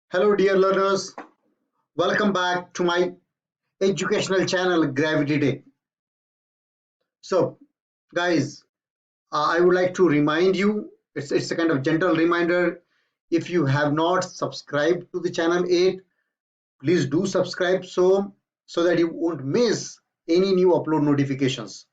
Hello, dear learners. Welcome back to my educational channel, Gravity Day. So, guys, I would like to remind you, it's a kind of gentle reminder. If you have not subscribed to the channel yet, please do subscribe so that you won't miss any new upload notifications.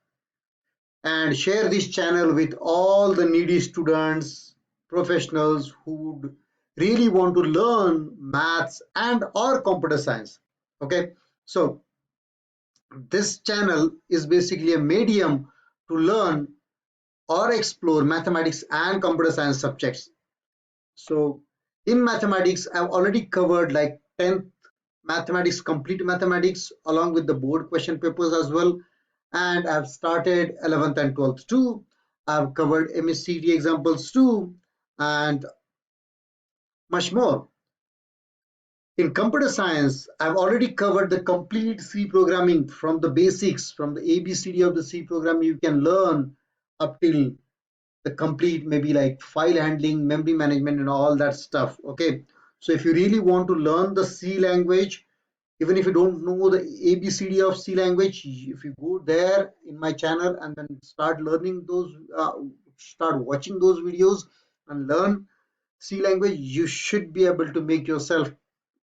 And share this channel with all the needy students, professionals who would really want to learn maths and or computer science. Okay, so this channel is basically a medium to learn or explore mathematics and computer science subjects. So in mathematics, I've already covered like 10th mathematics, complete mathematics, along with the board question papers as well. And I've started 11th and 12th too. I've covered MSCT examples too, and much more. In computer science, I've already covered the complete C programming from the basics, from the ABCD of the C program. You can learn up till the complete, maybe like file handling, memory management, and all that stuff. Okay, so if you really want to learn the C language, even if you don't know the ABCD of C language, if you go there in my channel and then start learning those, start watching those videos and learn C language, you should be able to make yourself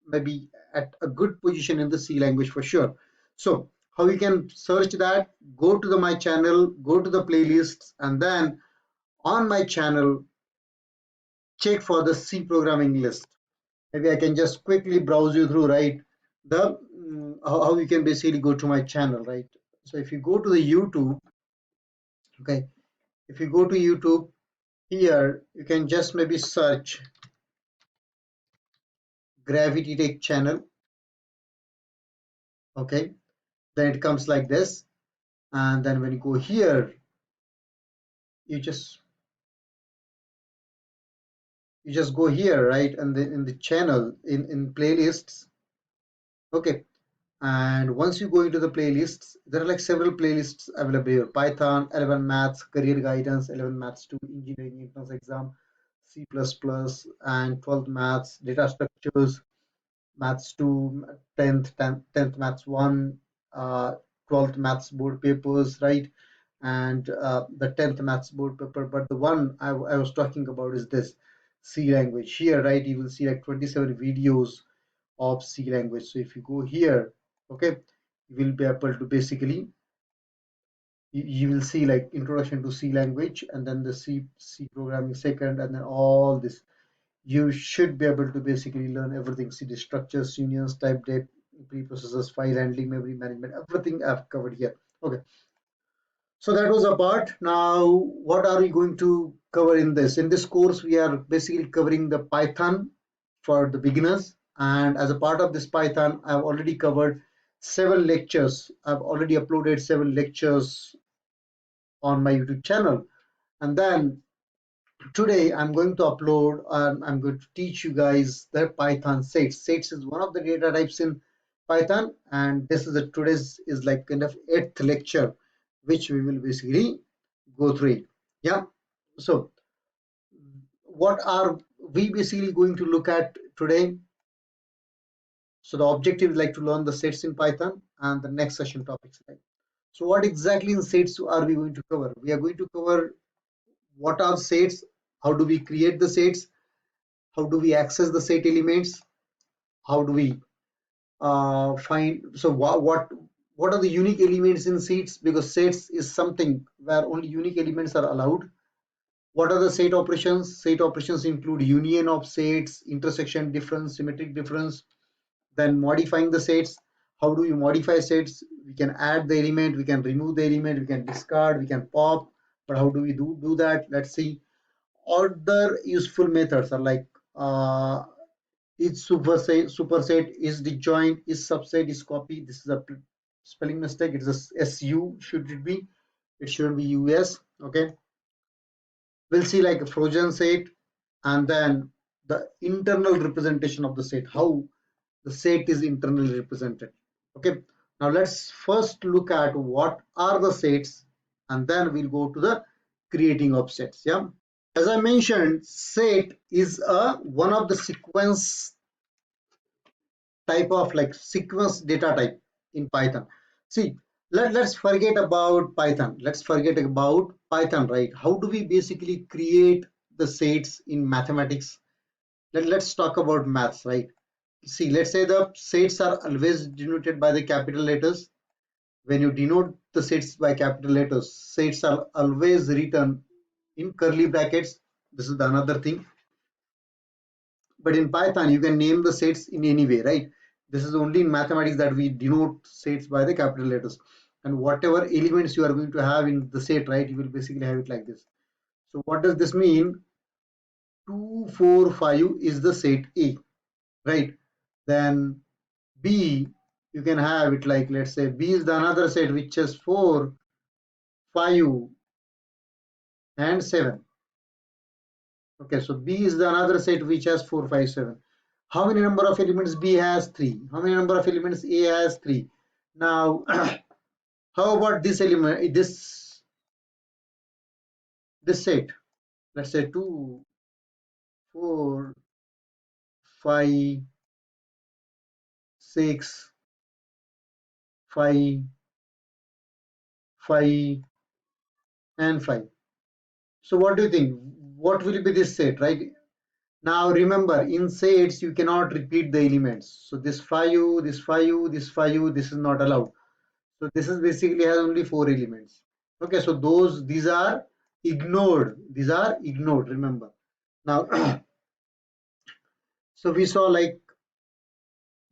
maybe at a good position in the C language for sure. So how you can search that? Go to my channel, go to the playlists, and then on my channel, check for the C programming list. Maybe I can just quickly browse you through, right? The how you can basically go to my channel, right? So if you go to the YouTube, okay, if you go to YouTube here, you can just maybe search Gravity Tech channel, okay? Then it comes like this, and then when you go here, you just go here, right? And then in the channel, in playlists, okay. And once you go into the playlists, there are like several playlists available here: Python, 11 Maths, Career Guidance, 11 Maths 2, Engineering Entrance Exam, C++, and 12th Maths, Data Structures, Maths 2, 10th Maths 1, 12th Maths Board Papers, right? And the 10th Maths Board Paper. But the one I was talking about is this C language. Here, right, you will see like 27 videos of C language. So if you go here, okay, you will be able to basically you will see like introduction to C language, and then the C programming second, and then all this. You should be able to basically learn everything: C structures, unions, type date, preprocessors, file handling, memory management, everything I've covered here. Okay, so that was a part. Now what are we going to cover in this? In this course, we are basically covering the Python for the beginners, and as a part of this Python, I've already covered 7 lectures. I've already uploaded 7 lectures on my YouTube channel, and then today I'm going to upload and I'm going to teach you guys the Python sets. Sets is one of the data types in Python, and this is today's is like kind of 8th lecture, which we will basically go through it. Yeah. So what are we basically going to look at today? So the objective is like to learn the sets in Python, and the next session topics like. So what exactly in sets are we going to cover? We are going to cover what are sets, how do we create the sets, how do we access the set elements, how do we find, so what are the unique elements in sets, because sets is something where only unique elements are allowed. What are the set operations? Set operations include union of sets, intersection difference, symmetric difference. Then modifying the sets. How do we modify sets? We can add the element, we can remove the element, we can discard, we can pop. But how do we do that? Let's see. Other useful methods are like is superset, is disjoint, is subset, is copy. This is a spelling mistake. It's a SU, should it be? It shouldn't be US. Okay. We'll see like a Trojan set, and then the internal representation of the set, how the set is internally represented. Okay. Now let's first look at what are the sets, and then we'll go to the creating of sets. Yeah. As I mentioned, set is a one of the sequence type of like sequence data type in Python. See, let's forget about Python. Let's forget about Python, right? How do we basically create the sets in mathematics? Let's talk about maths, right? See, let's say the sets are always denoted by the capital letters. When you denote the sets by capital letters, sets are always written in curly brackets. This is the another thing. But in Python, you can name the sets in any way, right? This is only in mathematics that we denote sets by the capital letters. And whatever elements you are going to have in the set, right, you will basically have it like this. So what does this mean? 2, 4, 5 is the set A, right? Then B, you can have it like, let's say B is the another set which has 4, 5, and 7. Okay, so B is the another set which has 4, 5, 7. How many number of elements B has? 3. How many number of elements A has? 3. Now, how about this element, this set? Let's say 2, 4, 5, 6, 5, 5, and 5. So what do you think? What will be this set, right? Now remember, in sets you cannot repeat the elements. So this 5, this 5, this 5, this is not allowed. So this is basically has only 4 elements. Okay, so these are ignored. These are ignored. Remember. Now, so we saw like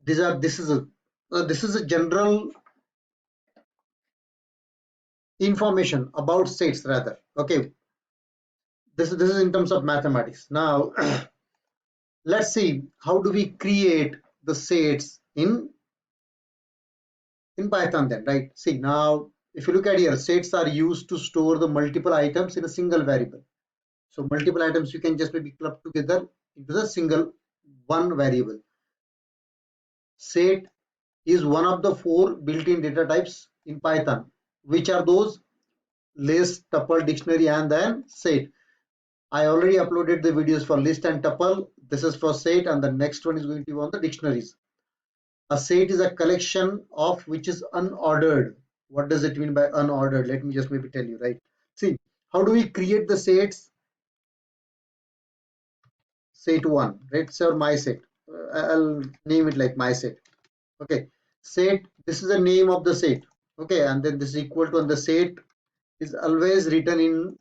this is a general information about sets rather. Okay, this is in terms of mathematics. Now, let's see how do we create the sets in Python then, right? See now, if you look at here, sets are used to store the multiple items in a single variable. So multiple items you can just maybe club together into the single one variable. Set is one of the 4 built-in data types in Python. Which are those? List, tuple, dictionary, and then set. I already uploaded the videos for list and tuple. This is for set, and the next one is going to be on the dictionaries. A set is a collection of which is unordered. What does it mean by unordered? Let me just maybe tell you, right? See, how do we create the sets? Set 1, right? So my set. I'll name it like my set. Okay. Set, this is the name of the set. Okay, and then this is equal to, and the set is always written in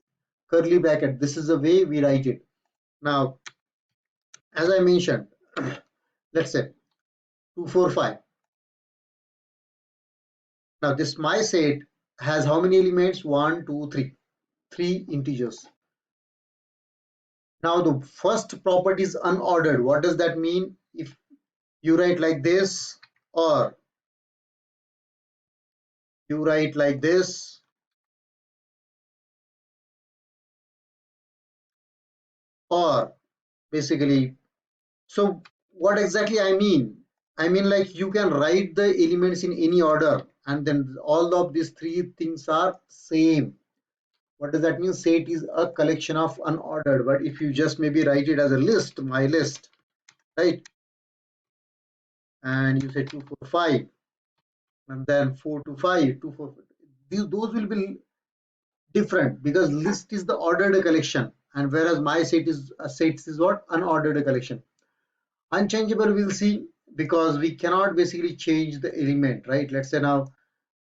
curly bracket. This is the way we write it. Now, as I mentioned, let's say 2, 4, 5. Now this my set has how many elements? 1, 2, 3. 3 integers. Now the first property is unordered. What does that mean? If you write like this, or you write like this, or basically, so what exactly I mean? I mean like you can write the elements in any order, and then all of these 3 things are same. What does that mean? Set is a collection of unordered, but if you just maybe write it as a list, my list, right? And you say 2, 4, 5, and then 4 to 5, 2, 4, those will be different because list is the ordered collection, and whereas my set is what? Unordered collection. Unchangeable we'll see, because we cannot basically change the element, right? Let's say now,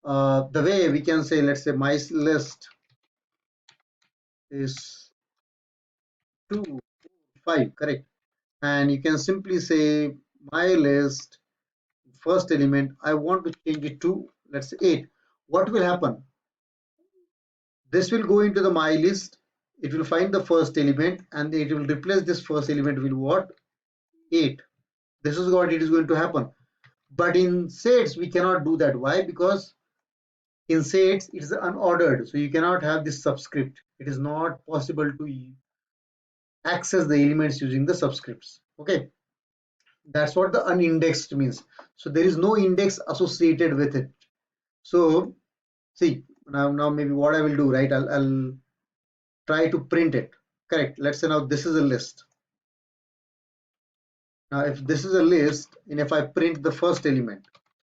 the way we can say, let's say my list is 2, 5, correct? And you can simply say my list first element, I want to change it to, let's say, 8. What will happen? This will go into the my list, it will find the first element, and it will replace this first element with what? 8. This is what it is going to happen. But in sets we cannot do that. Why? Because in sets it is unordered, so you cannot have this subscript. It is not possible to access the elements using the subscripts. Okay, that's what the unindexed means. So there is no index associated with it. So see, now maybe what I will do, right? I'll try to print it. Correct. Let's say now this is a list. Now if this is a list, and if I print the first element,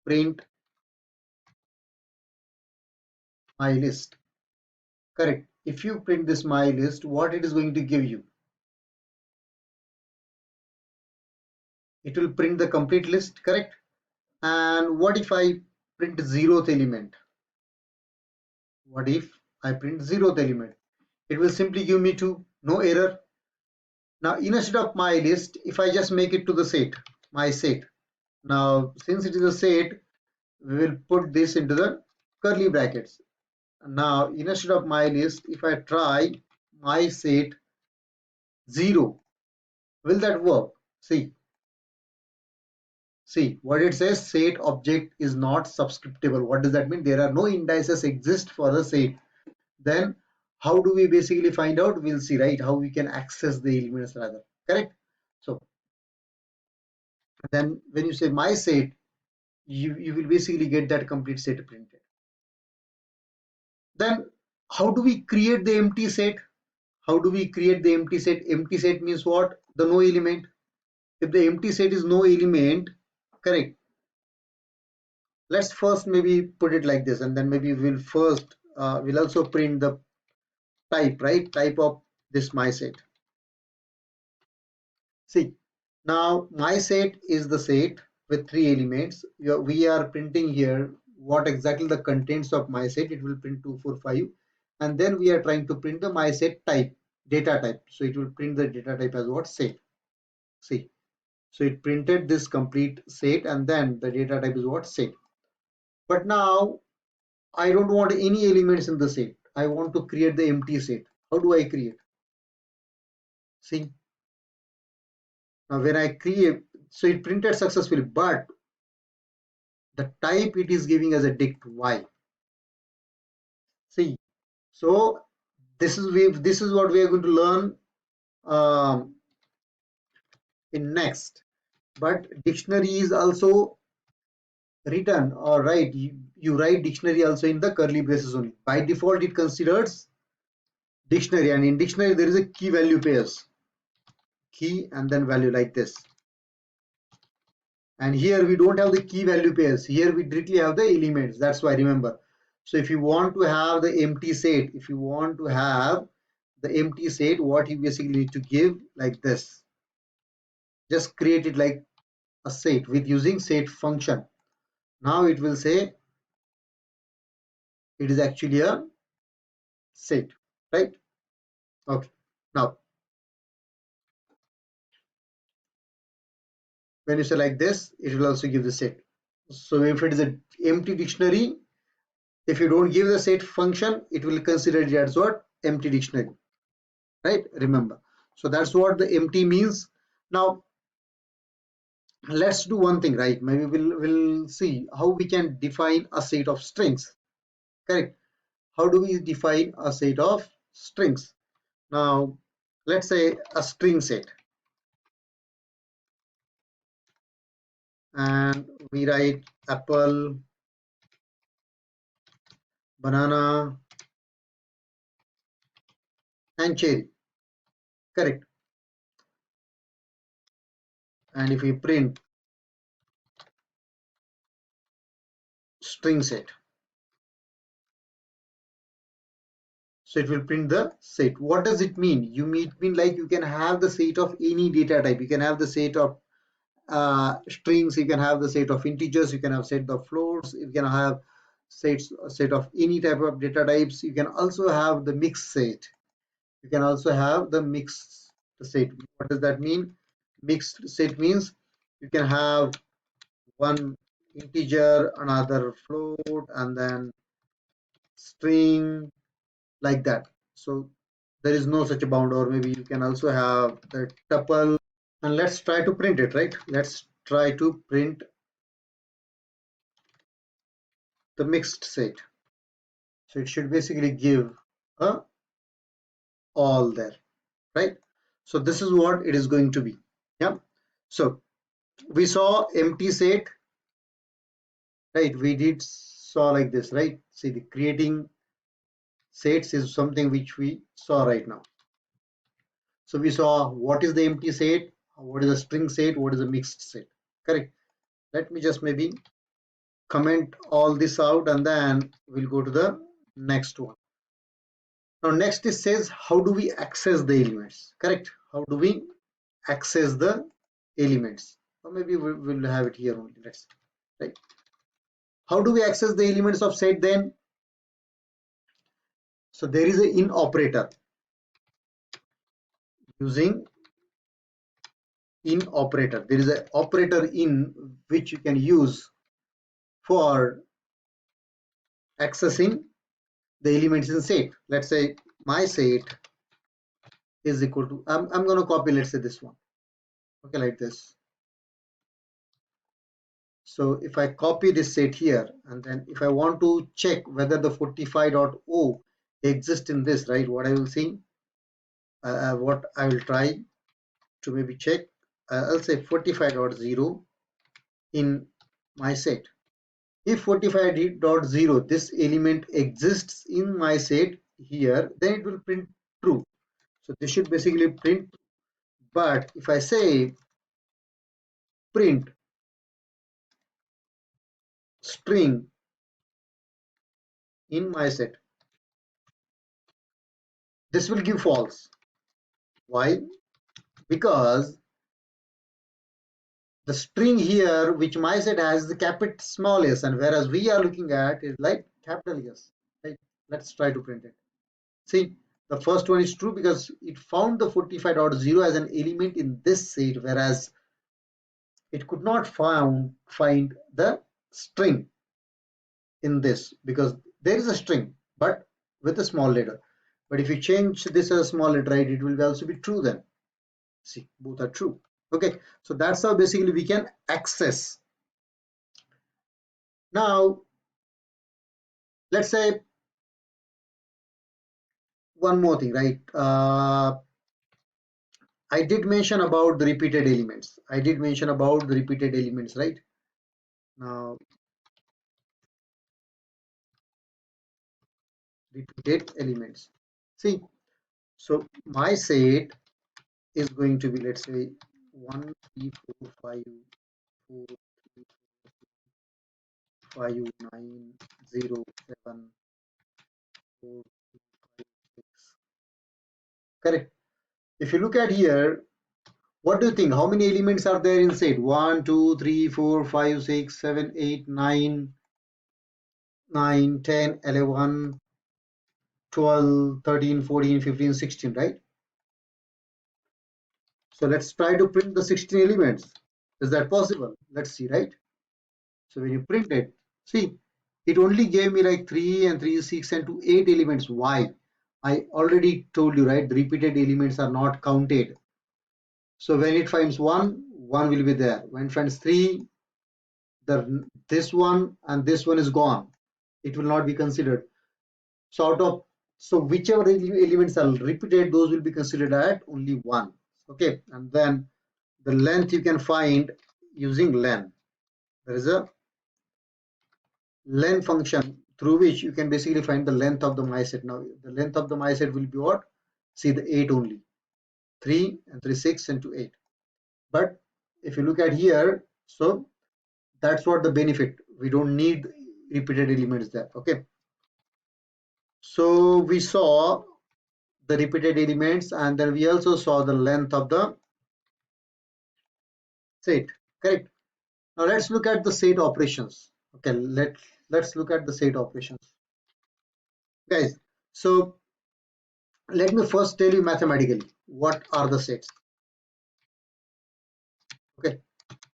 print my list, correct? If you print this my list, what it is going to give you? It will print the complete list, correct? And what if I print 0th element? What if I print 0th element? It will simply give me 2, no error. Now instead of my list, if I just make it to the set, my set. Now since it is a set, we will put this into the curly brackets. Now instead of my list, if I try my set 0, will that work? See what it says, set object is not subscriptable. What does that mean? There are no indices exist for the set. Then how do we basically find out? We'll see, right, how we can access the elements rather, correct? So then when you say my set, you will basically get that complete set printed. Then how do we create the empty set? How do we create the empty set? Empty set means what? The no element. If the empty set is no element, correct, let's first maybe put it like this, and then maybe we'll also print the type, right, type of this my set. See, now my set is the set with 3 elements. We are printing here what exactly the contents of my set. It will print 2, 4, 5, and then we are trying to print the my set type, data type. So it will print the data type as what? Set. See, so it printed this complete set, and then the data type is what? Set. But now I don't want any elements in the set. I want to create the empty set. How do I create? See, now when I create, so it printed successfully, but the type it is giving as a dict y. See, so this is what we are going to learn um, in next. But dictionary is also written, or right, you write dictionary also in the curly braces only. By default it considers dictionary, and in dictionary there is a key value pairs, key and then value like this. And here we don't have the key value pairs. Here we directly have the elements. That's why, remember. So if you want to have the empty set, what you basically need to give like this. Just create it like a set with using set function. Now it will say it is actually a set, right? Okay. Now when you say like this, it will also give the set. So if it is an empty dictionary, if you don't give the set function, it will consider it as what? Empty dictionary, right? Remember. So that's what the empty means. Now let's do one thing, right? Maybe we'll see how we can define a set of strings, correct? How do we define a set of strings? Now let's say a string set, and we write apple, banana and cherry, correct? And if we print string set, so it will print the set. What does it mean? You mean like you can have the set of any data type. You can have the set of strings, you can have the set of integers, you can have set of floats, you can have set of any type of data types. You can also have the mixed set. You can also have the mixed set. What does that mean? Mixed set means you can have one integer, another float, and then string, like that. So there is no such a bound. Or maybe you can also have the tuple. And let's try to print it, right? Let's try to print the mixed set. So it should basically give a all there, right? So this is what it is going to be. Yeah. So we saw empty set, right? We did saw like this, right? See, the creating sets is something which we saw right now. So we saw what is the empty set, what is a string set, what is a mixed set. Correct. Let me just maybe comment all this out and then we'll go to the next one. Now next it says how do we access the elements. Correct. How do we access the elements, or maybe we'll have it here only. Let's see. Right. How do we access the elements of set then? So there is a in operator. Using in operator, there is an operator in which you can use for accessing the elements in set. Let's say my set is equal to, I'm going to copy, let's say this one. Okay, like this. So if I copy this set here, and then if I want to check whether the 45.0 exists in this, right, what I will see, what I will try to maybe check, I'll say 45.0 in my set. If 45.0 this element exists in my set here, then it will print true. So this should basically print. But if I say print string in my set, this will give false. Why? Because the string here which my set has the capital small s, and whereas we are looking at is like capital S. Right? Let's try to print it. See, the first one is true because it found the 45.0 as an element in this set, whereas it could not find the string in this, because there is a string but with a small letter. But if you change this as a small letter, right, it will also be true then. See, both are true. Okay, so that's how basically we can access. Now let's say one more thing, right? I did mention about the repeated elements. Right? Now repeated elements. See, so my set is going to be, let's say, 1 3 4 5 4 3 5 9 0 7 4 3 5 6. Correct. If you look at here, what do you think? How many elements are there in set? 1 2 3 4 5 6 7 8 9 9 10 11 12 13 14 15 16, right? So let's try to print the 16 elements. Is that possible? Let's see, right? So when you print it, see, it only gave me like 3 and 3, 6 and 2, 8 elements. Why? I already told you, right? The repeated elements are not counted. So when it finds 1, 1 will be there. When it finds 3, this one and this one is gone. It will not be considered. So whichever elements are repeated, those will be considered at only 1. Okay, and then the length you can find using len. There is a len function through which you can basically find the length of the my set. Now the length of the my set will be what? See, the 8 only. 3 and 3 6 and 2 8. But if you look at here, so that's what the benefit. We don't need repeated elements there. Okay. So we saw the repeated elements, and then we also saw the length of the set. Correct. Now let's look at the set operations. Okay, let's look at the set operations, guys. So let me first tell you mathematically what are the sets. Okay,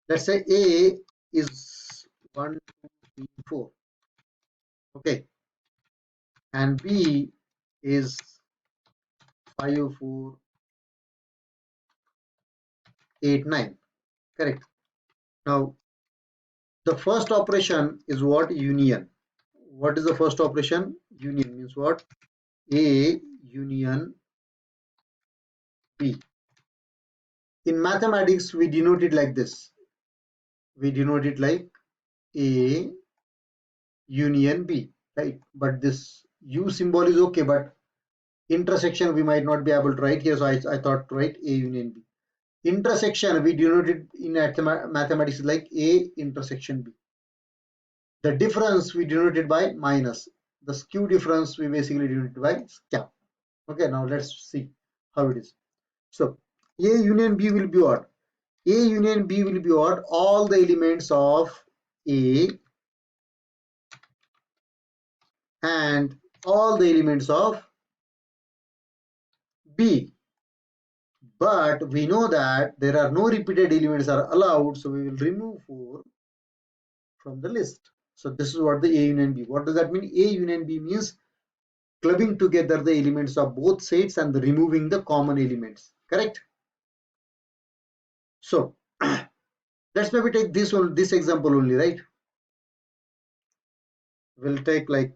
let's say A is 1 2 3 4. Okay, and B is 5 4 8 9. Correct. Now the first operation is what? Union. What is the first operation? Union means what? A union B. In mathematics, we denote it like this. We denote it like A union B, right? But this U symbol is okay, but intersection we might not be able to write here, so I thought to write A union B. Intersection we denoted in mathematics like A intersection B. The difference we denoted by minus. The skew difference we basically denoted by cap. Okay, now let's see how it is. So A union B will be what? A union B will be what? All the elements of A and all the elements of B. But we know that there are no repeated elements are allowed, so we will remove 4 from the list. So this is what the A union B. What does that mean? A union B means clubbing together the elements of both sets and removing the common elements. Correct? So let's maybe take this example only, right? We'll take like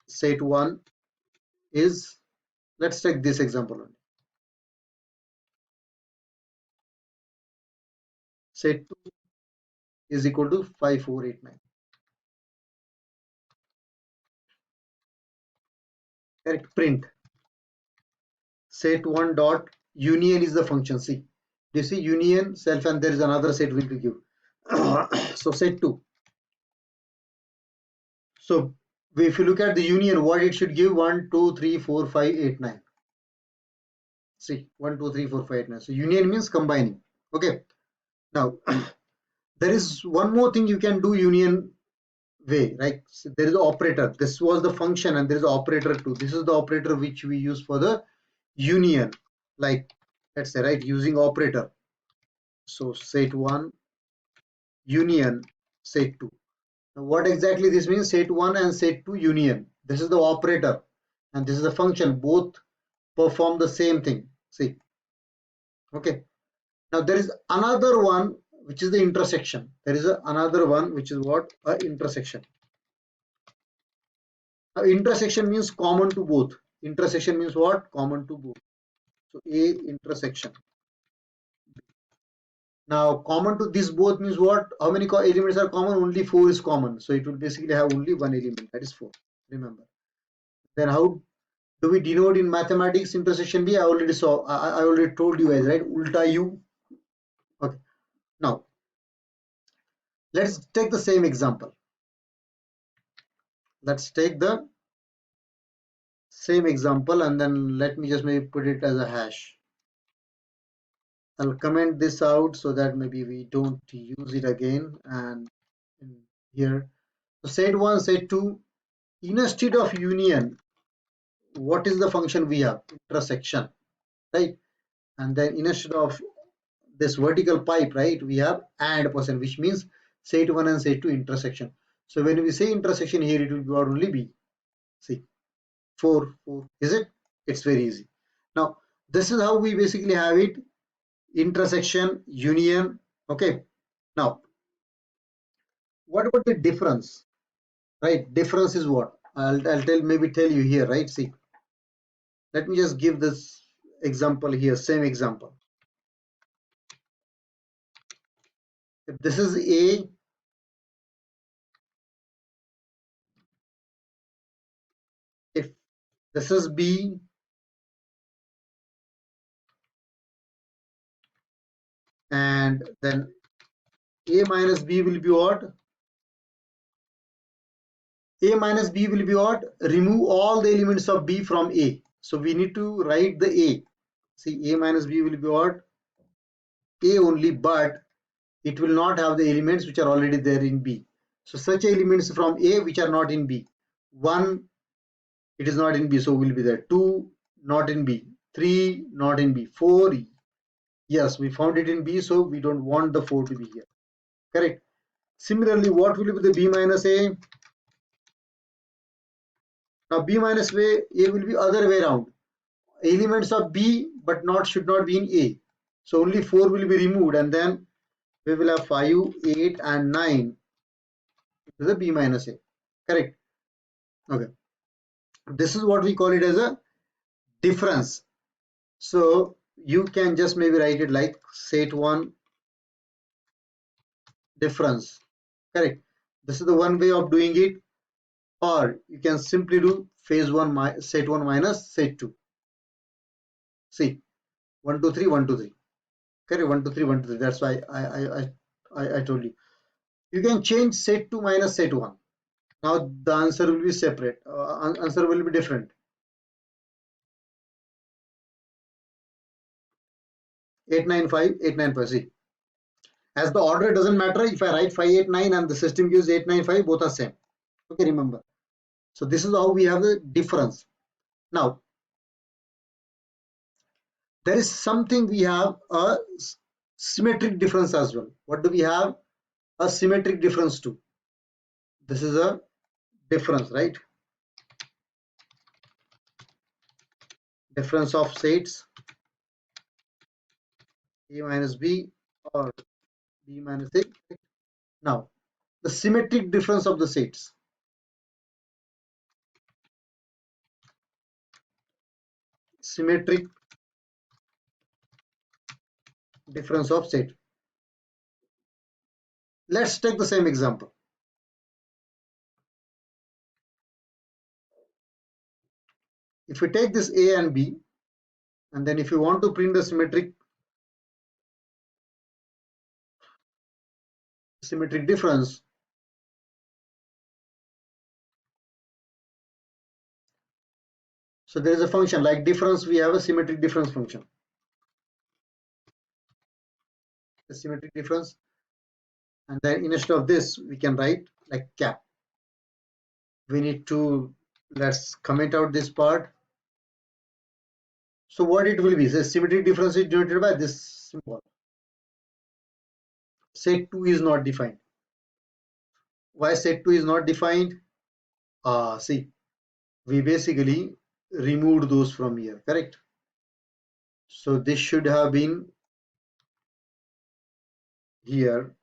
set 1 is, let's take this example only. Set 2 is equal to 5489. Correct? Print. Set 1 dot union is the function. See, you see union self and there is another set will be give. So set 2. So if you look at the union, what it should give? 1, 2, 3, 4, 5, 8, 9. See, 1, 2, 3, 4, 5, 8, 9. So union means combining. Okay. Now there is one more thing you can do union way, right? So there is an operator. This was the function and there is an operator too. This is the operator which we use for the union. Like let's say, right, using operator. So set 1 union set 2. Now what exactly this means? Set 1 and set 2 union. This is the operator and this is the function. Both perform the same thing. See. Okay. Now there is another one which is the intersection. There is another one which is what? A intersection. Now intersection means common to both. Intersection means what? Common to both. So A intersection. Now common to this both means what? How many elements are common? Only 4 is common. So it will basically have only one element, that is 4. Remember. Then how do we denote in mathematics intersection B? I already saw. I already told you guys, right? Ulta U. Okay. Now let's take the same example. Let's take the same example and then let me just maybe put it as a hash. I'll comment this out so that maybe we don't use it again. And in here, so set 1, set 2, instead of union, what is the function we have? Intersection, right? And then instead of this vertical pipe, right, we have and percent, which means set 1 and set 2 intersection. So when we say intersection here, it will be only be, see, 4, 4, is it? It's very easy. Now, this is how we basically have it, intersection, union. Okay. Now, what about the difference? Right? Difference is what? I'll tell you here, right? See, let me just give this example here, same example. If this is A, if this is B, and then A minus B will be what? A minus B will be what? Remove all the elements of B from A. So we need to write the A. See, A minus B will be what? A only, but it will not have the elements which are already there in B. So such elements from A which are not in B. 1, it is not in B, so will be there. 2, not in B. 3, not in B. 4, yes, we found it in B, so we don't want the 4 to be here. Correct. Similarly, what will be the B minus A? Now B minus A will be other way around. Elements of B but should not be in A. So only 4 will be removed and then we will have 5, 8 and 9 to the B minus A. Correct. Okay. This is what we call it as a difference. So you can just maybe write it like set 1 difference. Correct. This is the one way of doing it, or you can simply do phase 1 set 1 minus set 2. See, 1 2 3 1 2 3. Correct, 1 2 3 1 2 3. That's why I told you. You can change set 2 minus set 1. Now the answer will be separate. Answer will be different. 895, 895. See, as the order doesn't matter, if I write 589 and the system gives 895, both are same. Okay, remember. So this is how we have the difference. Now, there is something we have a symmetric difference as well. What do we have? A symmetric difference too. This is a difference, right? Difference of sets A minus B or B minus A. Now, the symmetric difference of the sets. Symmetric difference of set. Let's take the same example. If we take this A and B, and then if you want to print the symmetric difference, so there is a function like difference, we have a symmetric difference function. The symmetric difference, and then instead of this we can write like cap. We need to, let's comment out this part. So what it will be, the symmetric difference is denoted by this symbol. Set 2 is not defined. Why set 2 is not defined? See, we basically removed those from here, correct? So this should have been here,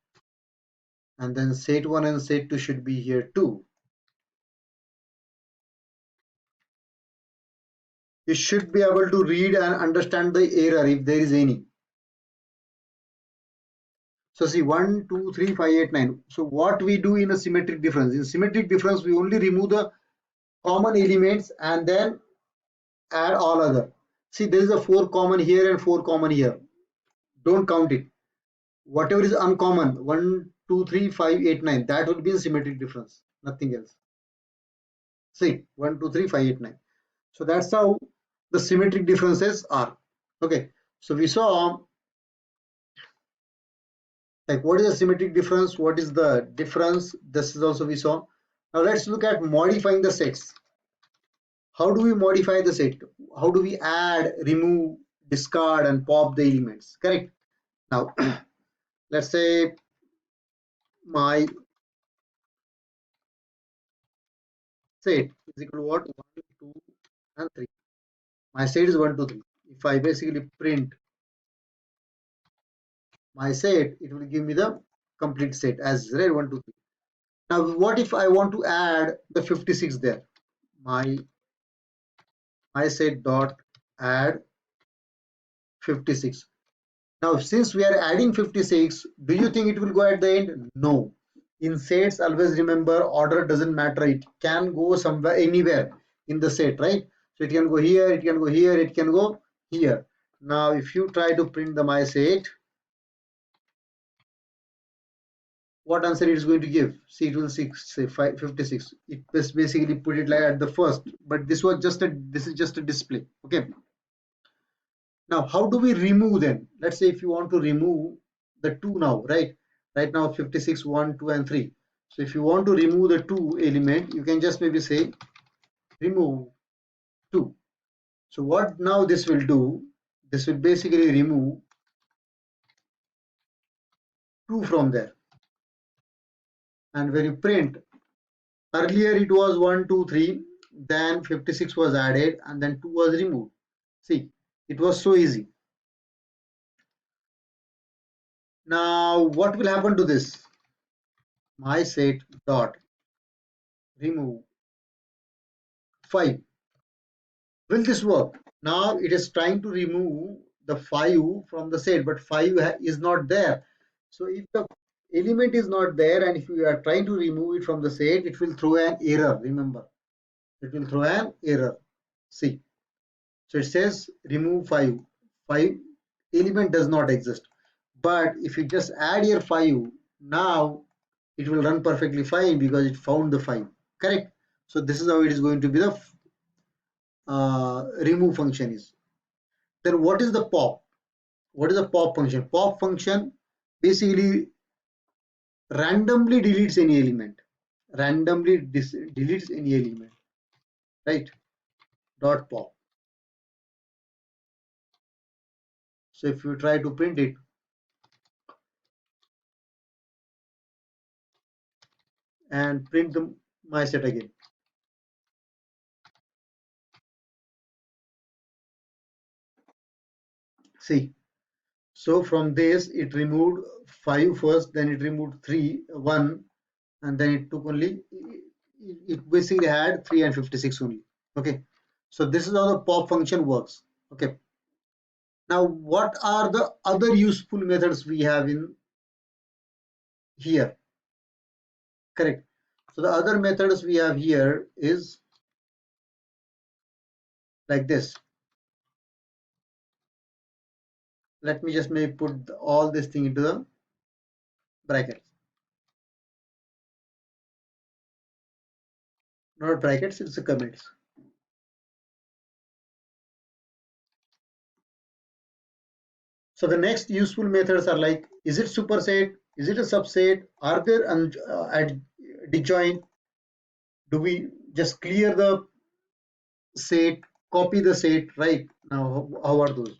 and then set 1 and set 2 should be here too. You should be able to read and understand the error if there is any. So see, 1 2 3 5 8 9. So what we do in a symmetric difference, in symmetric difference we only remove the common elements and then add all other. See, there is a 4 common here and 4 common here. Don't count it. Whatever is uncommon, 1 2 3 5 8 9, that will be a symmetric difference, nothing else. See, 1 2 3 5 8 9. So that's how the symmetric differences are. Okay, so we saw like what is the symmetric difference, what is the difference, this is also we saw. Now let's look at modifying the sets. How do we modify the set? How do we add, remove, discard and pop the elements, correct? Now let's say my set is equal to what? 1 2 and 3. My set is 1 2 3. If I basically print my set, it will give me the complete set as right 1 2 3. Now what if I want to add the 56 there? My set dot add 56. Now since we are adding 56, do you think it will go at the end? No. In sets, always remember order doesn't matter. It can go somewhere, anywhere in the set, right? So it can go here, it can go here, it can go here. Now if you try to print the my set, what answer it is going to give? See, it will say 56. It just basically put it like at the first, but this is just a display. Okay. Now how do we remove them? Let's say if you want to remove the 2 now, right? Right now 56, 1, 2 and 3. So if you want to remove the 2 element, you can just maybe say remove 2. So what now this will do? This will basically remove 2 from there. And when you print, earlier it was 1 2 3, then 56 was added and then 2 was removed. See, it was so easy. Now what will happen to this? My set dot remove 5. Will this work? Now it is trying to remove the 5 from the set, but 5 is not there. So if the element is not there and if you are trying to remove it from the set, it will throw an error. Remember, it will throw an error. See, so it says remove 5. 5 element does not exist. But if you just add here 5, now it will run perfectly fine because it found the 5. Correct? So this is how it is going to be the remove function is. Then what is the pop? What is the pop function? Pop function basically randomly deletes any element. Randomly deletes any element. Right? Dot pop. So if you try to print it and print the my set again. See, so from this it removed 5 first, then it removed 3, 1, and then it took only, it basically had 3 and 56 only. Okay, so this is how the pop function works. Okay, now what are the other useful methods we have in here? Correct. So the other methods we have here is like this. Let me just maybe put all this thing into the brackets. Not brackets, it's a comments. So the next useful methods are like, is it superset? Is it a subset? Are there disjoint? Do we just clear the set, copy the set, right? Now, how are those?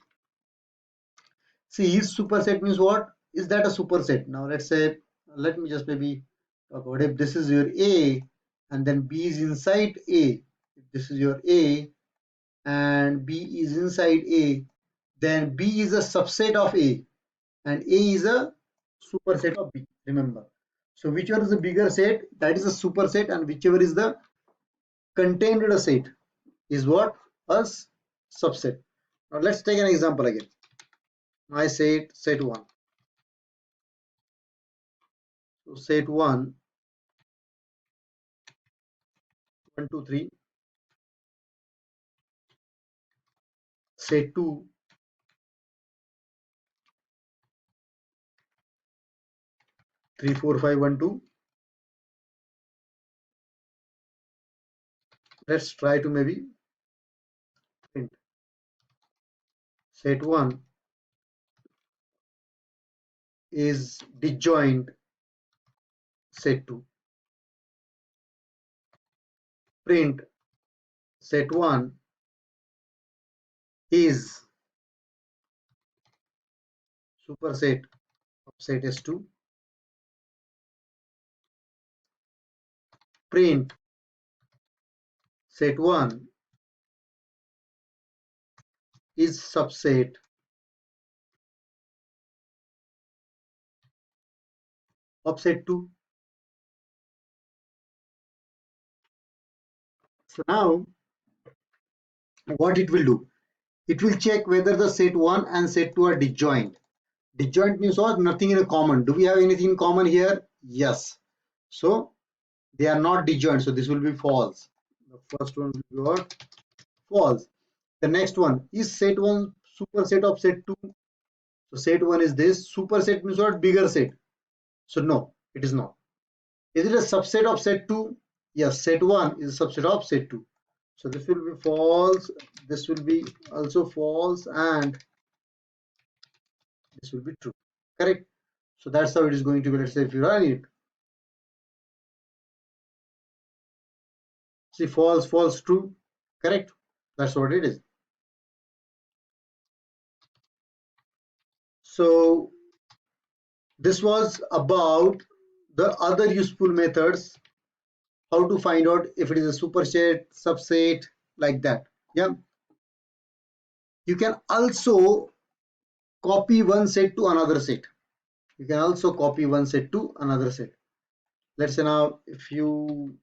See, is superset means what? Is that a superset? Now, let's say, let me just maybe talk about if this is your A and then B is inside A. If this is your A and B is inside A, then B is a subset of A and A is a superset of B. Remember. So, whichever is the bigger set, that is a superset, and whichever is the contained in a set is what? A subset. Now, let's take an example again. My set 1. So, set 1, 1, 2, 3. Set 2, 3, 4, 5, 1, 2. Let's try to maybe print. Set 1 is disjoint set 2. Print set 1 is superset of set S2. Print set 1 is subset of set 2. So now what it will do? It will check whether the set 1 and set 2 are disjoint. Disjoint means what? Nothing in common. Do we have anything in common here? Yes. So they are not disjoint. So this will be false. The first one will be what? False. The next one is set 1 superset of set 2. So set 1 is this. Superset means what? Bigger set. So no, it is not. Is it a subset of set 2? Yes, set 1 is a subset of set 2. So this will be false. This will be also false, and this will be true. Correct? So that's how it is going to be. Let's say if you run it. See, false, false, true. Correct? That's what it is. So this was about the other useful methods, how to find out if it is a superset, subset, like that. Yeah. You can also copy one set to another set. You can also copy one set to another set. Let's say now if you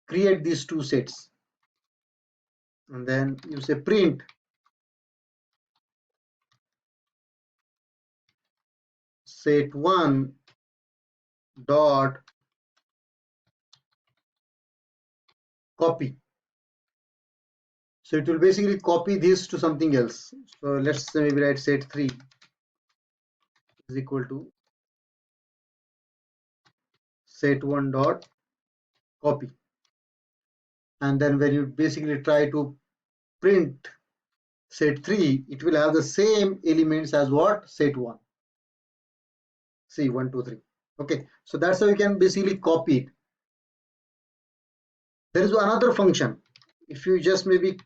create these two sets and then you say print set 1 dot copy. So it will basically copy this to something else. So let's say maybe write set 3 is equal to set 1 dot copy. And then when you basically try to print set 3, it will have the same elements as what? Set 1. See, 1, 2, 3. Okay, so that's how you can basically copy it. There is another function. If you just maybe,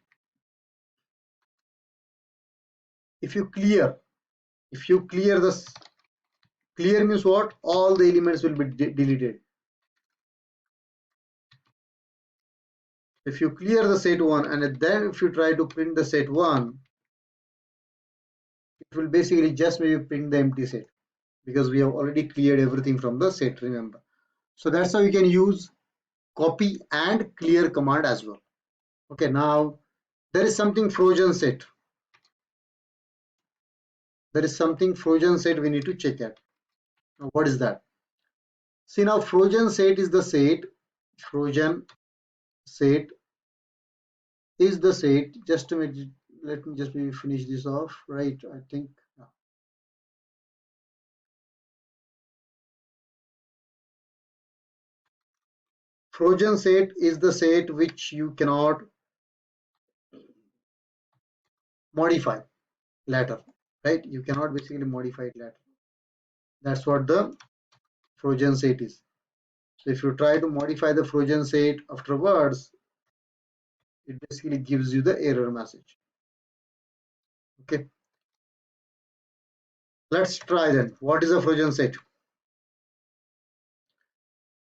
if you clear this, clear means what? All the elements will be deleted. If you clear the set 1 and then if you try to print the set 1, it will basically just maybe print the empty set because we have already cleared everything from the set, remember. So that's how you can use copy and clear command as well. Okay, now there is something frozen set. There is something frozen set we need to check at. Now what is that? See, now frozen set is the set, frozen set is the set, just a minute, let me just maybe finish this off, right? I think frozen set is the set which you cannot modify later, right? You cannot basically modify it later. That's what the frozen set is. So if you try to modify the frozen set afterwards, it basically gives you the error message. Okay, let's try then. What is a frozen set?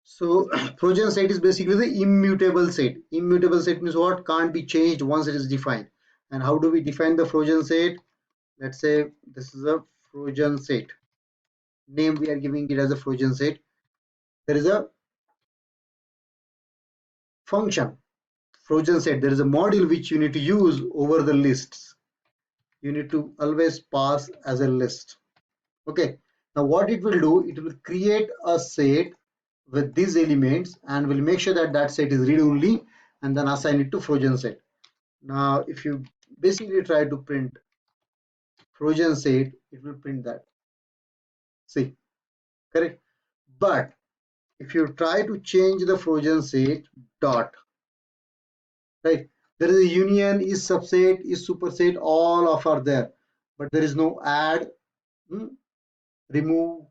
So frozen set is basically the immutable set. Immutable set means what? Can't be changed once it is defined. And how do we define the frozen set? Let's say this is a frozen set. Name we are giving it as a frozen set. There is a function frozen set. There is a module which you need to use over the lists. You need to always pass as a list. Okay, now what it will do, it will create a set with these elements and will make sure that that set is read only and then assign it to frozen set. Now if you basically try to print frozen set, it will print that. See, correct? But if you try to change the frozen set dot, right, there is a union, is subset, is superset, all of are there, but there is no add, remove,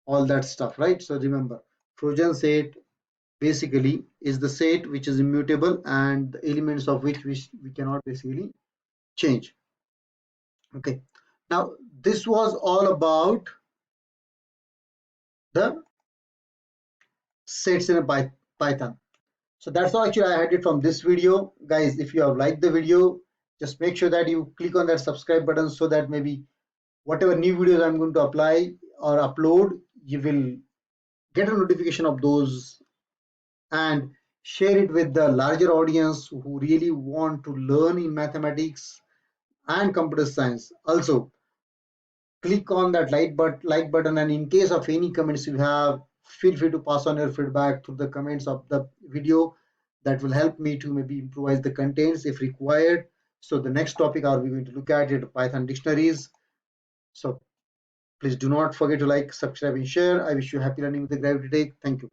all that stuff, right? So remember, frozen set basically is the set which is immutable and the elements of which we cannot basically change. Okay, now this was all about the sets in a Python. So that's all actually I had it from this video. Guys, if you have liked the video, just make sure that you click on that subscribe button so that maybe whatever new videos I'm going to apply or upload, you will get a notification of those, and share it with the larger audience who really want to learn in mathematics and computer science. Also, click on that like button, and in case of any comments you have, feel free to pass on your feedback through the comments of the video. That will help me to maybe improvise the contents if required. So the next topic are we going to look at it, Python dictionaries. So please do not forget to like, subscribe and share. I wish you happy learning with the Gravity Take. Thank you.